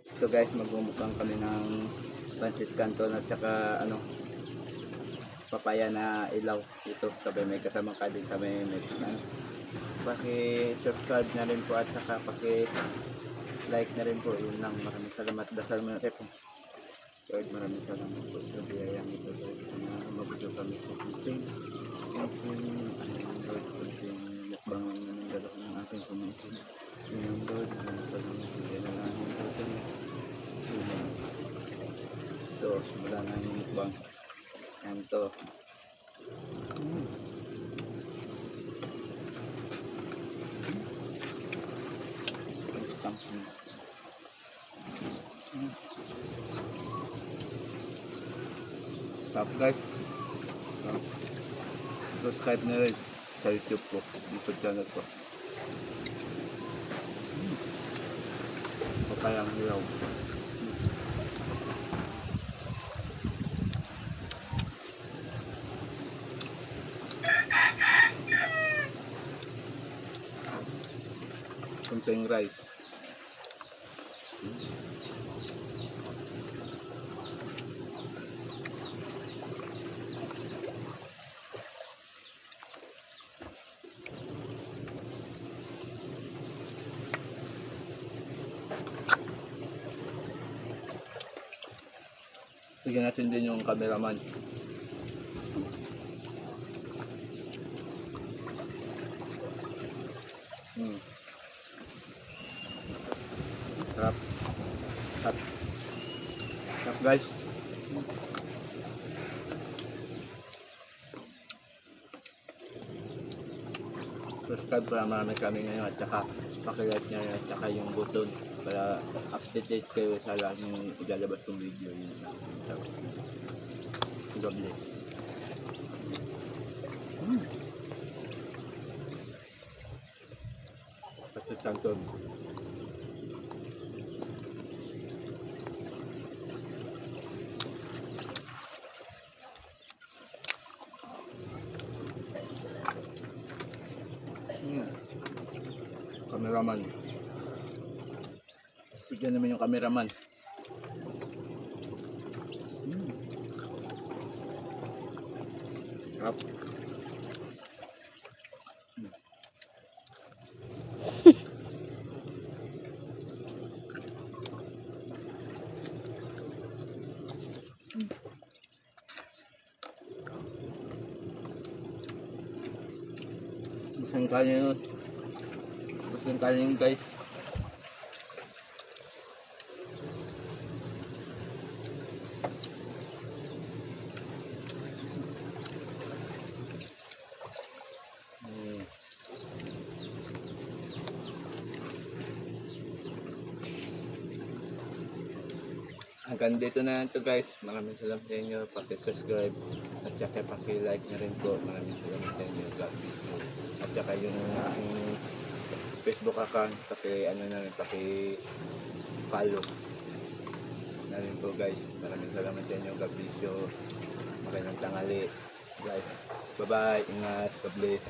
Ito guys, magmumukbang kami ng pancit canton at saka papaya na ilaw. Ito sabi may kasamang kanin kami, may paki-subscribe na rin po at saka paki-like na rin po. Yun lang, maraming salamat. Dasal mo na rin po. Lord, maraming salamat po sa biyayang ito Lord na mabusog kami sa kitchen. Thank you Lord, thank you mukbang ng dalawa ng ating pamangkin. Yun Lord, maraming salamat po sa namin ito. Ito, wala na yung mukbang. Yan to. Stop guys. Subscribe na rin sa YouTube ko, YouTube channel ko. Papayang hilaw. Kunting rice. Bigyan natin din yung cameraman. Sarap. Sarap. Sarap guys. Subscribe para marami kami ngayon at saka pakilike nyo at saka yung button para updated kayo sa lahat ng ilalabas kong video. Yun lang. God bless. Pancit canton. Cameraman. Bigyan naman yung cameraman. Sarap. Isang kanin. Isang kanin guys. Hanggang dito na ito guys. Maraming salamat sa inyo. Paki-subscribe at saka paki-like na rin po. Maraming salamat sa inyo. God bless you. At saka yung aking Facebook account, paki-follow na rin po guys. Maraming salamat sa inyo. God bless you. Magandang tanghali guys. Bye bye. Ingat. God bless.